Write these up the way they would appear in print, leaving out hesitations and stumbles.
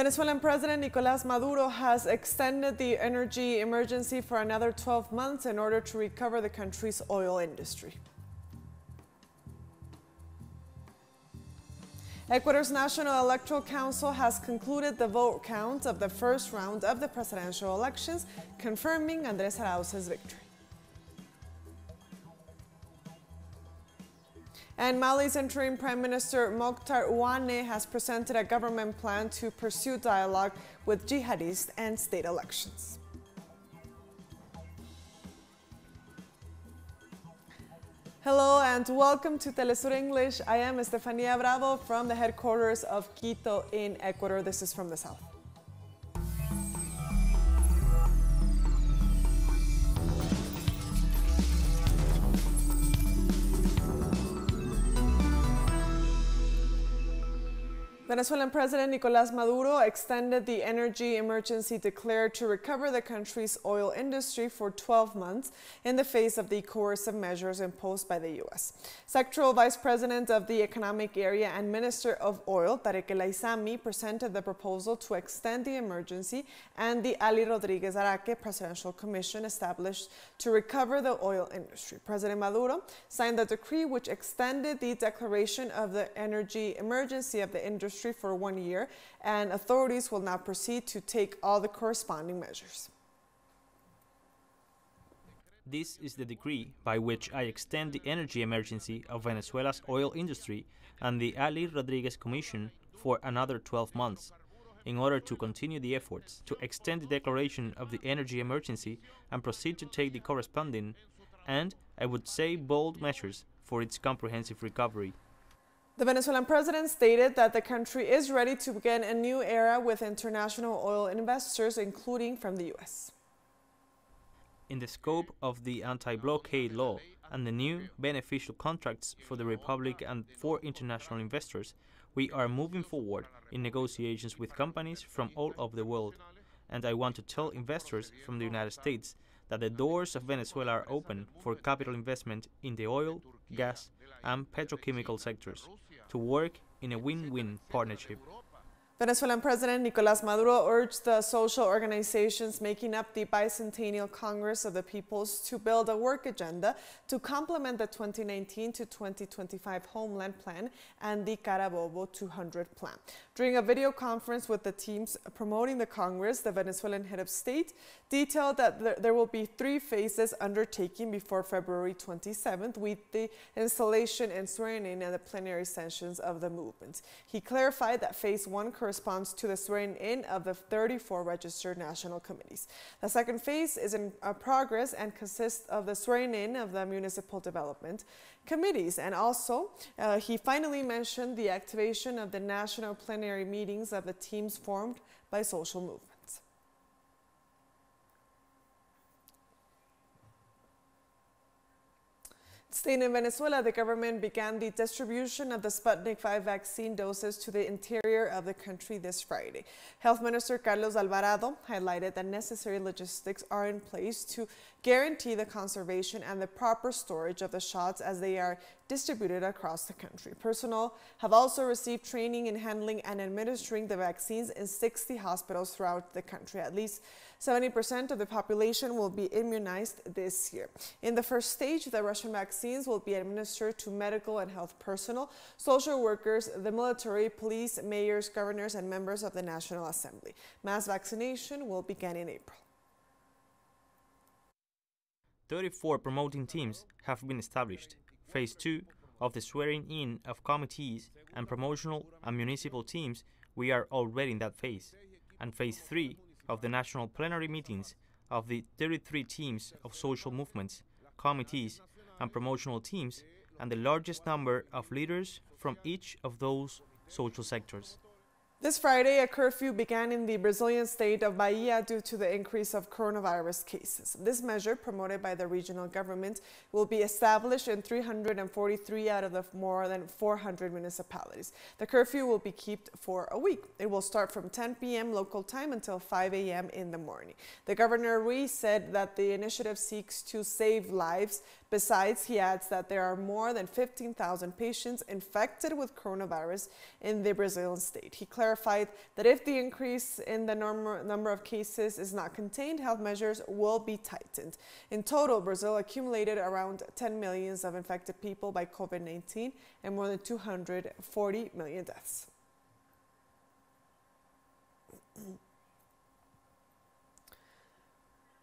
Venezuelan President Nicolas Maduro has extended the energy emergency for another 12 months in order to recover the country's oil industry. Ecuador's National Electoral Council has concluded the vote count of the first round of the presidential elections, confirming Andrés Arauz's victory. And Mali's interim Prime Minister Mokhtar Ouane has presented a government plan to pursue dialogue with jihadists and state elections. Hello and welcome to teleSUR English. I am Estefania Bravo from the headquarters of Quito in Ecuador. This is from the south. Venezuelan President Nicolas Maduro extended the energy emergency declared to recover the country's oil industry for 12 months in the face of the coercive measures imposed by the U.S. Sectoral Vice President of the Economic Area and Minister of Oil, Tarek El Aissami, presented the proposal to extend the emergency and the Ali Rodriguez Araque Presidential Commission established to recover the oil industry. President Maduro signed the decree which extended the declaration of the energy emergency of the industry for 1 year, and authorities will now proceed to take all the corresponding measures. This is the decree by which I extend the energy emergency of Venezuela's oil industry and the Ali Rodriguez Commission for another 12 months, in order to continue the efforts to extend the declaration of the energy emergency and proceed to take the corresponding, and I would say bold measures for its comprehensive recovery. The Venezuelan president stated that the country is ready to begin a new era with international oil investors, including from the U.S. In the scope of the anti-blockade law and the new beneficial contracts for the Republic and for international investors, we are moving forward in negotiations with companies from all over the world. And I want to tell investors from the United States that the doors of Venezuela are open for capital investment in the oil, gas, and petrochemical sectors to work in a win-win partnership. Venezuelan President Nicolas Maduro urged the social organizations making up the Bicentennial Congress of the Peoples to build a work agenda to complement the 2019 to 2025 Homeland Plan and the Carabobo 200 Plan. During a video conference with the teams promoting the Congress, the Venezuelan head of state detailed that there will be 3 phases undertaken before February 27th, with the installation and swearing-in and the plenary sessions of the movement. He clarified that Phase 1 corresponds to the swearing-in of the 34 registered national committees. The second phase is in progress and consists of the swearing-in of the municipal development committees. And also, he finally mentioned the activation of the national plenary meetings of the teams formed by social movements. Staying in Venezuela, the government began the distribution of the Sputnik V vaccine doses to the interior of the country this Friday. Health Minister Carlos Alvarado highlighted that necessary logistics are in place to guarantee the conservation and the proper storage of the shots as they are distributed across the country. Personnel have also received training in handling and administering the vaccines in 60 hospitals throughout the country. At least 70% of the population will be immunized this year. In the first stage, the Russian vaccines will be administered to medical and health personnel, social workers, the military, police, mayors, governors, and members of the National Assembly. Mass vaccination will begin in April. 34 promoting teams have been established. Phase 2 of the swearing-in of committees and promotional and municipal teams, we are already in that phase. And Phase 3 of the national plenary meetings of the 33 teams of social movements, committees, and promotional teams, and the largest number of leaders from each of those social sectors. This Friday, a curfew began in the Brazilian state of Bahia due to the increase of coronavirus cases. This measure, promoted by the regional government, will be established in 343 out of the more than 400 municipalities. The curfew will be kept for a week. It will start from 10 p.m. local time until 5 a.m. in the morning. The Governor Ruiz said that the initiative seeks to save lives, Besides, he adds that there are more than 15,000 patients infected with coronavirus in the Brazilian state. He clarified that if the increase in the number of cases is not contained, health measures will be tightened. In total, Brazil accumulated around 10 million of infected people by COVID-19 and more than 240 million deaths.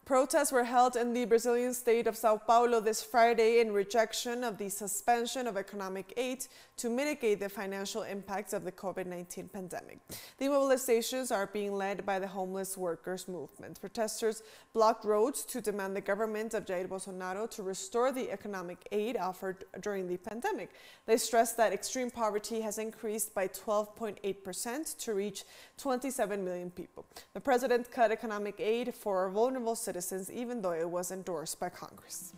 Protests were held in the Brazilian state of Sao Paulo this Friday in rejection of the suspension of economic aid to mitigate the financial impacts of the COVID-19 pandemic. The mobilizations are being led by the homeless workers movement. Protesters blocked roads to demand the government of Jair Bolsonaro to restore the economic aid offered during the pandemic. They stressed that extreme poverty has increased by 12.8% to reach 27 million people. The president cut economic aid for vulnerable citizens, even though it was endorsed by Congress.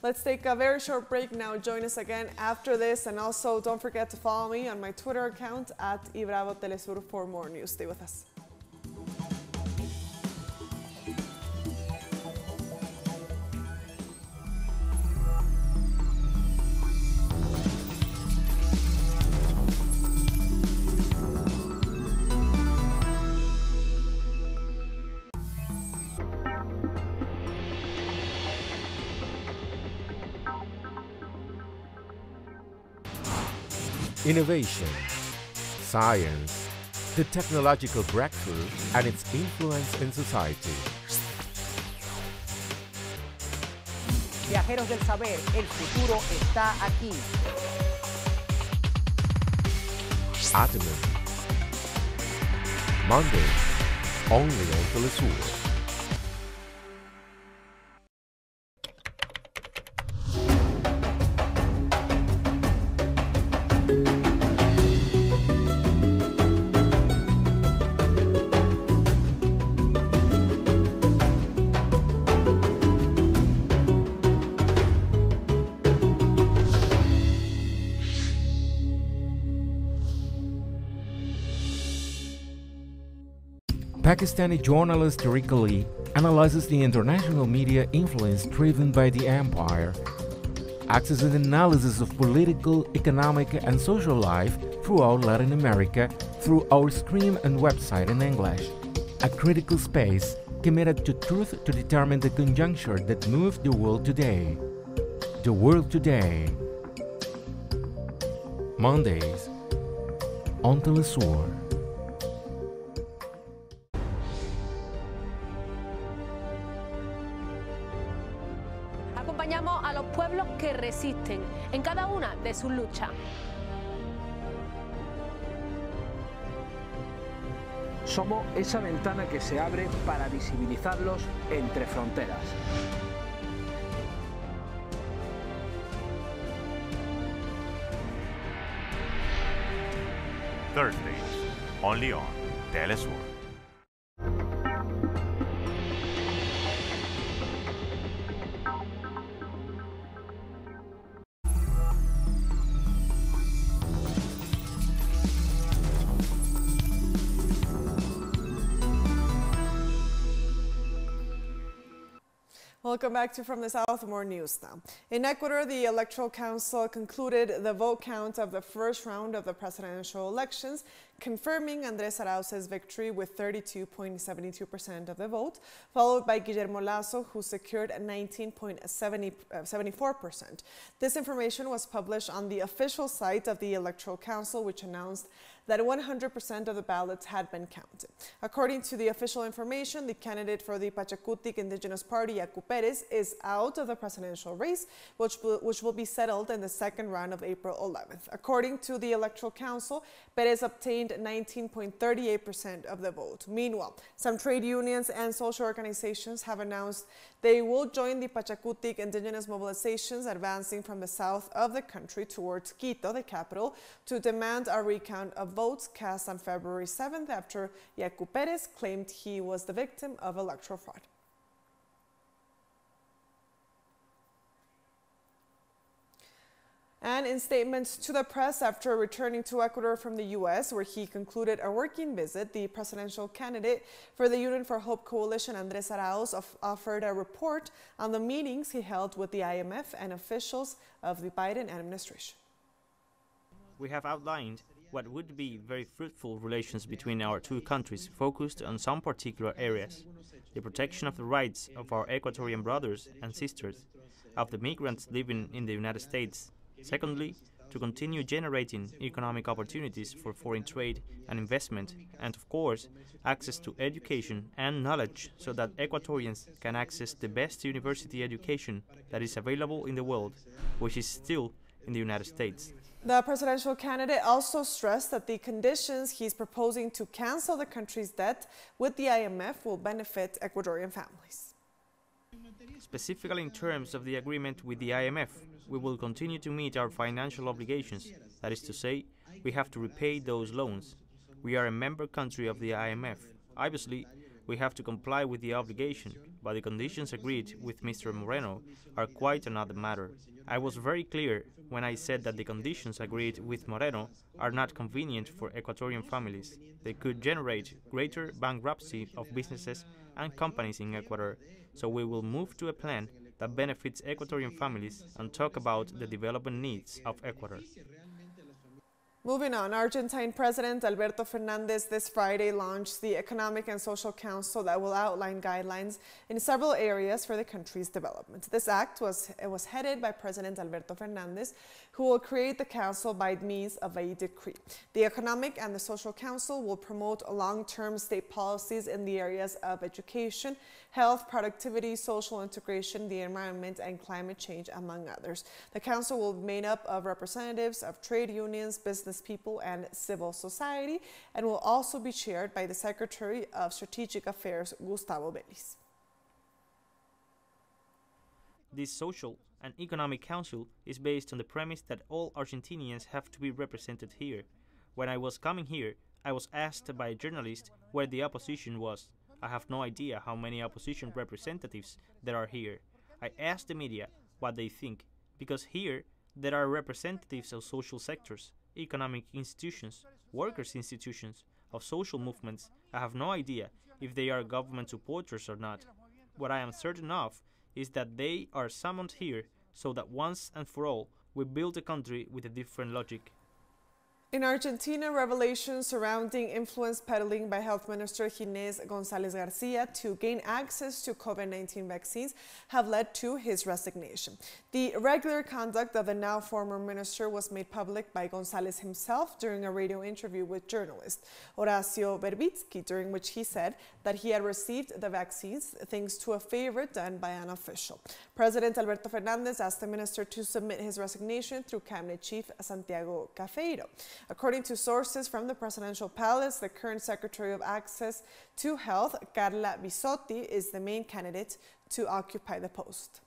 Let's take a very short break now. Join us again after this, and also don't forget to follow me on my Twitter account at @telesur for more news. Stay with us. Innovation, science, the technological breakthrough, and its influence in society. Viajeros del saber, el futuro está aquí. Atomum. Monday, only on teleSUR. Pakistani journalist Tariq Ali analyzes the international media influence driven by the empire, acts as an analysis of political, economic, and social life throughout Latin America through our stream and website in English. A critical space committed to truth to determine the conjuncture that moved the world today. The world today. Mondays on teleSUR. Acompañamos a los pueblos que resisten en cada una de sus luchas. Somos esa ventana que se abre para visibilizarlos entre fronteras. Thursdays, only on teleSUR. Welcome back to From the South. More news now. In Ecuador, the Electoral Council concluded the vote count of the first round of the presidential elections, confirming Andrés Arauz's victory with 32.72% of the vote, followed by Guillermo Lasso, who secured 19.74%. This information was published on the official site of the Electoral Council, which announced that 100% of the ballots had been counted. According to the official information, the candidate for the Pachakutik Indigenous Party, Yacu Perez, is out of the presidential race, which will be settled in the second round of April 11th. According to the Electoral Council, Perez obtained 19.38% of the vote. Meanwhile, some trade unions and social organizations have announced they will join the Pachakutik indigenous mobilizations advancing from the south of the country towards Quito, the capital, to demand a recount of votes cast on February 7th after Yacu Perez claimed he was the victim of electoral fraud. And in statements to the press after returning to Ecuador from the U.S., where he concluded a working visit, the presidential candidate for the Union for Hope coalition, Andrés Arauz, offered a report on the meetings he held with the IMF and officials of the Biden administration. We have outlined what would be very fruitful relations between our two countries, focused on some particular areas: the protection of the rights of our Ecuadorian brothers and sisters, of the migrants living in the United States. Secondly, to continue generating economic opportunities for foreign trade and investment, and of course, access to education and knowledge so that Ecuadorians can access the best university education that is available in the world, which is still in the United States. The presidential candidate also stressed that the conditions he's proposing to cancel the country's debt with the IMF will benefit Ecuadorian families. Specifically in terms of the agreement with the IMF, we will continue to meet our financial obligations. That is to say, we have to repay those loans. We are a member country of the IMF. Obviously, we have to comply with the obligation, but the conditions agreed with Mr. Moreno are quite another matter. I was very clear when I said that the conditions agreed with Moreno are not convenient for Ecuadorian families. They could generate greater bankruptcy of businesses and companies in Ecuador, so we will move to a plan that benefits Ecuadorian families and talk about the development needs of Ecuador. Moving on, Argentine President Alberto Fernandez this Friday launched the Economic and Social Council that will outline guidelines in several areas for the country's development. This act was headed by President Alberto Fernandez, who will create the council by means of a decree. The Economic and the Social Council will promote long-term state policies in the areas of education, health, productivity, social integration, the environment, and climate change, among others. The council will be made up of representatives of trade unions, business people, and civil society, and will also be chaired by the Secretary of Strategic Affairs, Gustavo Vélez. This social and economic council is based on the premise that all Argentinians have to be represented here. When I was coming here, I was asked by a journalist where the opposition was. I have no idea how many opposition representatives there are here. I asked the media what they think, because here there are representatives of social sectors, economic institutions, workers' institutions, of social movements. I have no idea if they are government supporters or not. What I am certain of is that they are summoned here so that once and for all we build a country with a different logic. In Argentina, revelations surrounding influence peddling by Health Minister Ginés González García to gain access to COVID-19 vaccines have led to his resignation. The irregular conduct of the now former minister was made public by González himself during a radio interview with journalist Horacio Verbitsky, during which he said that he had received the vaccines thanks to a favor done by an official. President Alberto Fernández asked the minister to submit his resignation through Cabinet Chief Santiago Cafeiro. According to sources from the presidential palace, the current Secretary of Access to Health, Carla Bisotti, is the main candidate to occupy the post.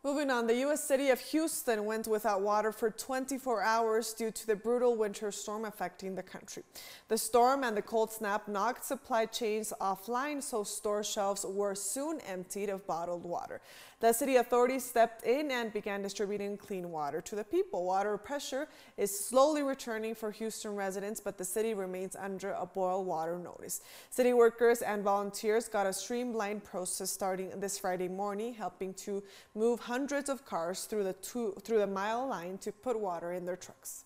Moving on, the U.S. city of Houston went without water for 24 hours due to the brutal winter storm affecting the country. The storm and the cold snap knocked supply chains offline, so store shelves were soon emptied of bottled water. The city authorities stepped in and began distributing clean water to the people. Water pressure is slowly returning for Houston residents, but the city remains under a boil water notice. City workers and volunteers got a streamlined process starting this Friday morning, helping to move hundreds of cars through the mile line to put water in their trucks.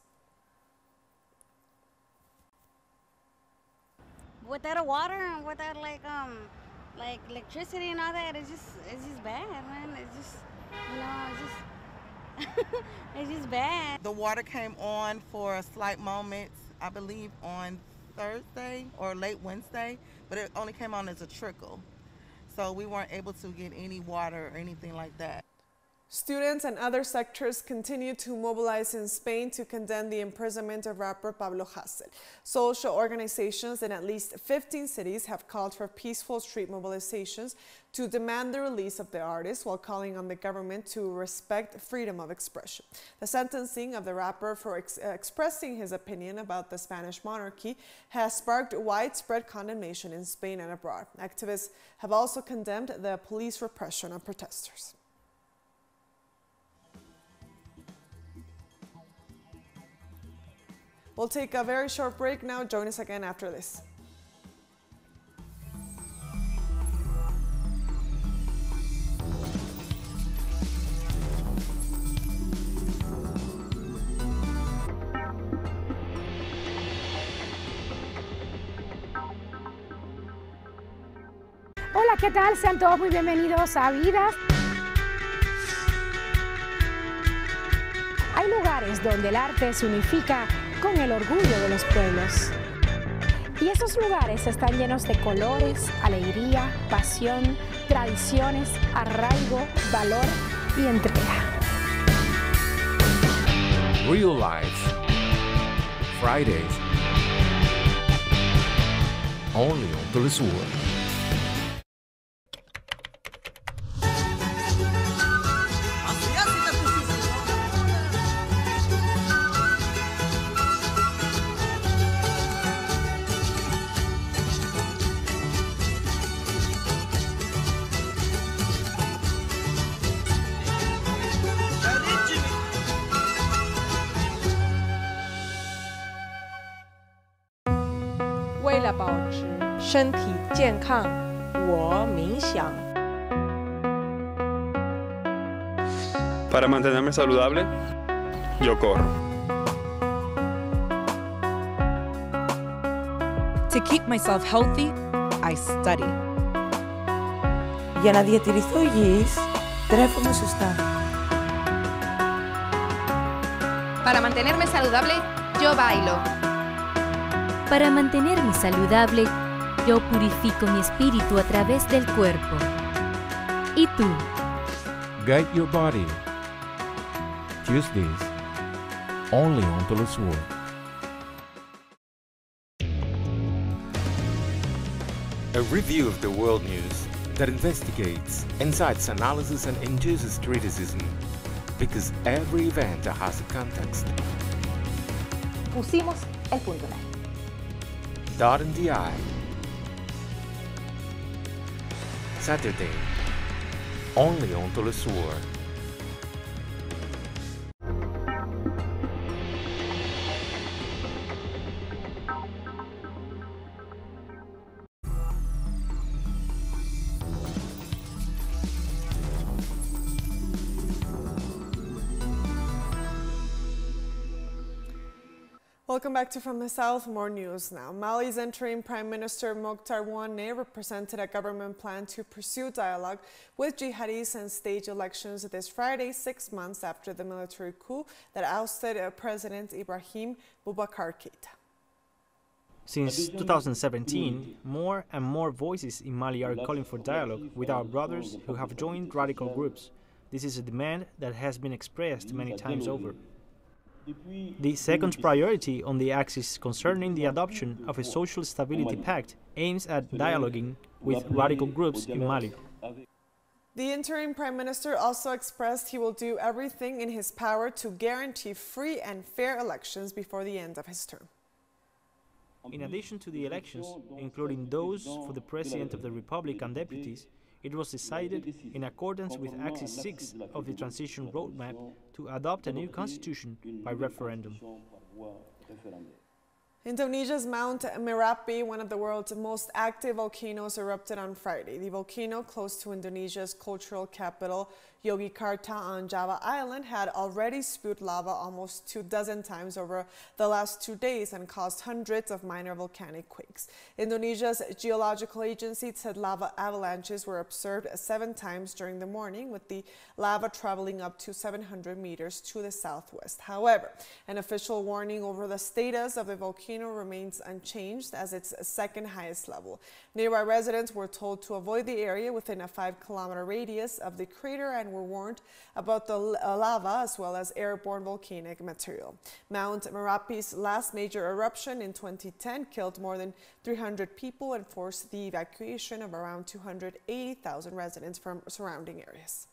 Without water and without like electricity and all that, it's just bad, man. It's just, it's just it's just bad. The water came on for a slight moment, I believe on Thursday or late Wednesday, but it only came on as a trickle. So we weren't able to get any water or anything like that. Students and other sectors continue to mobilize in Spain to condemn the imprisonment of rapper Pablo Hasél. Social organizations in at least 15 cities have called for peaceful street mobilizations to demand the release of the artist, while calling on the government to respect freedom of expression. The sentencing of the rapper for expressing his opinion about the Spanish monarchy has sparked widespread condemnation in Spain and abroad. Activists have also condemned the police repression of protesters. We'll take a very short break now. Join us again after this. Hola, ¿qué tal? Sean todos muy bienvenidos a Vidas. Hay lugares donde el arte se unifica con el orgullo de los pueblos. Y esos lugares están llenos de colores, alegría, pasión, tradiciones, arraigo, valor y entrega. Real Life. Fridays. Only on teleSUR. Para mantenerme saludable, yo corro. To keep myself healthy, I study. Για να διατηρηθώ υγιής, τρέφομαι σωστά. Para mantenerme saludable, yo bailo. Para mantenerme saludable, yo purifico mi espíritu a través del cuerpo. ¿Y tú? Guide your body. Tuesdays, only on teleSUR. A review of the world news that investigates, incites analysis and induces criticism, because every event has a context. Pusimos el punto en la I. Dot in the I. Saturday, only on teleSUR. Welcome back to From the South. More news now. Mali's interim Prime Minister Mokhtar Ouane represented a government plan to pursue dialogue with jihadis and stage elections this Friday, 6 months after the military coup that ousted President Ibrahim Boubacar Keïta. Since 2017, more and more voices in Mali are calling for dialogue with our brothers who have joined radical groups. This is a demand that has been expressed many times over. The second priority on the axis concerning the adoption of a social stability pact aims at dialoguing with radical groups in Mali. The interim Prime Minister also expressed he will do everything in his power to guarantee free and fair elections before the end of his term. In addition to the elections, including those for the President of the Republic and deputies, it was decided, in accordance with Axis 6 of the transition roadmap, to adopt a new constitution by referendum. Indonesia's Mount Merapi, one of the world's most active volcanoes, erupted on Friday. The volcano, close to Indonesia's cultural capital, Yogyakarta on Java Island, had already spewed lava almost 24 times over the last 2 days and caused hundreds of minor volcanic quakes. Indonesia's geological agency said lava avalanches were observed 7 times during the morning, with the lava traveling up to 700 meters to the southwest. However, an official warning over the status of the volcano volcano remains unchanged as its second highest level. Nearby residents were told to avoid the area within a 5-kilometer radius of the crater and were warned about the lava as well as airborne volcanic material. Mount Merapi's last major eruption in 2010 killed more than 300 people and forced the evacuation of around 280,000 residents from surrounding areas.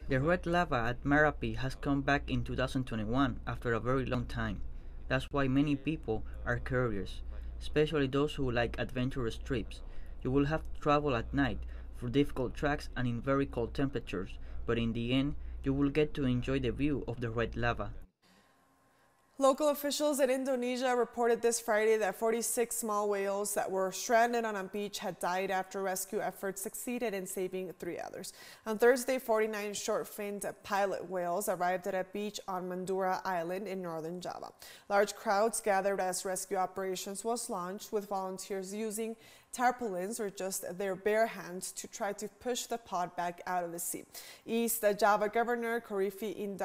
The red lava at Merapi has come back in 2021 after a very long time. That's why many people are curious, especially those who like adventurous trips. You will have to travel at night through difficult tracks and in very cold temperatures, but in the end, you will get to enjoy the view of the red lava. Local officials in Indonesia reported this Friday that 46 small whales that were stranded on a beach had died after rescue efforts succeeded in saving 3 others. On Thursday, 49 short-finned pilot whales arrived at a beach on Madura Island in northern Java. Large crowds gathered as rescue operations was launched, with volunteers using tarpaulins or just their bare hands to try to push the pod back out of the sea. East Java Governor Curfew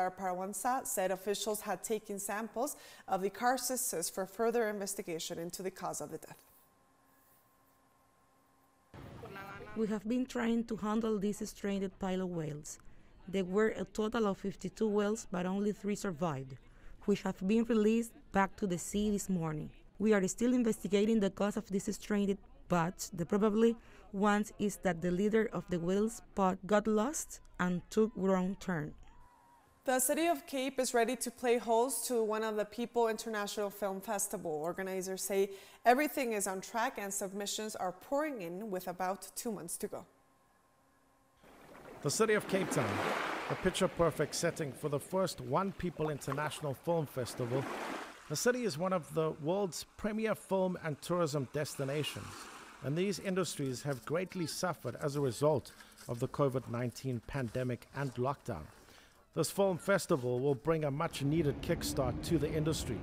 said officials had taken samples of the carcasses for further investigation into the cause of the death. We have been trying to handle these stranded pilot whales. There were a total of 52 whales, but only 3 survived, which have been released back to the sea this morning. We are still investigating the cause of this stranded, but the probable one is that the leader of the whale's pod got lost and took wrong turn. The city of Cape is ready to play host to one of the People International Film Festival. Organizers say everything is on track and submissions are pouring in with about 2 months to go. The city of Cape Town, a picture-perfect setting for the first One People International Film Festival. The city is one of the world's premier film and tourism destinations, and these industries have greatly suffered as a result of the COVID-19 pandemic and lockdown. This film festival will bring a much-needed kickstart to the industry.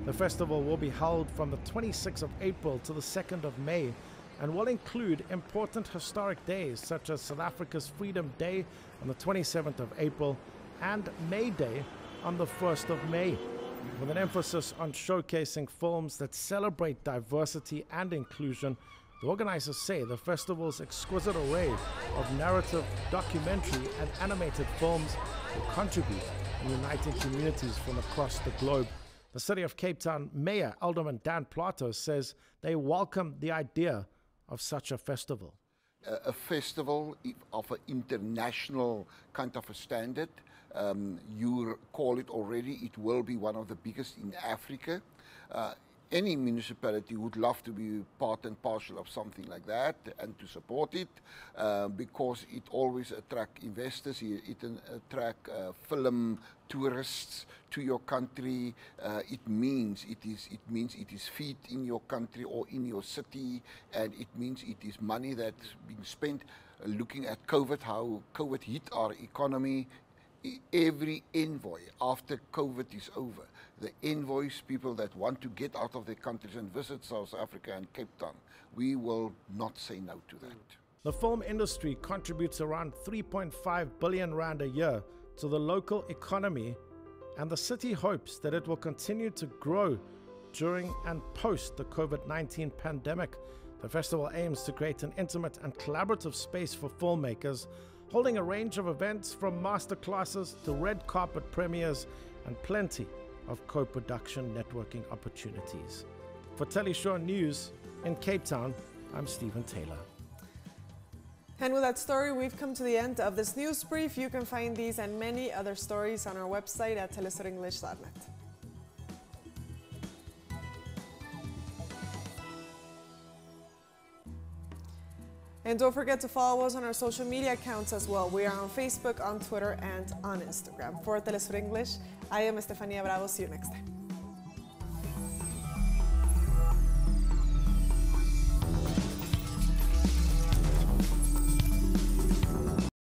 The festival will be held from the 26th of April to the 2nd of May and will include important historic days such as South Africa's Freedom Day on the 27th of April and May Day on the 1st of May. With an emphasis on showcasing films that celebrate diversity and inclusion, the organizers say the festival's exquisite array of narrative, documentary, and animated films will contribute in uniting communities from across the globe. The City of Cape Town Mayor Alderman Dan Plato says they welcome the idea of such a festival. A festival of an international kind of a standard. You call it already, it will be one of the biggest in Africa. Any municipality would love to be part and parcel of something like that and to support it because it always attracts investors, it attracts film tourists to your country. It means it is feed in your country or in your city, and it means it is money that's being spent. Looking at COVID, how COVID hit our economy. Every envoy after COVID is over, the envoys, people that want to get out of their countries and visit South Africa and Cape Town, we will not say no to that. The film industry contributes around 3.5 billion rand a year to the local economy, and the city hopes that it will continue to grow during and post the COVID-19 pandemic. The festival aims to create an intimate and collaborative space for filmmakers, holding a range of events from masterclasses to red carpet premieres and plenty of co-production networking opportunities. For teleSUR News in Cape Town, I'm Stephen Taylor. And with that story, we've come to the end of this news brief. You can find these and many other stories on our website at telesurenglish.net. And don't forget to follow us on our social media accounts as well. We are on Facebook, on Twitter, and on Instagram. For telesur English, I am Estefania Bravo. See you next time.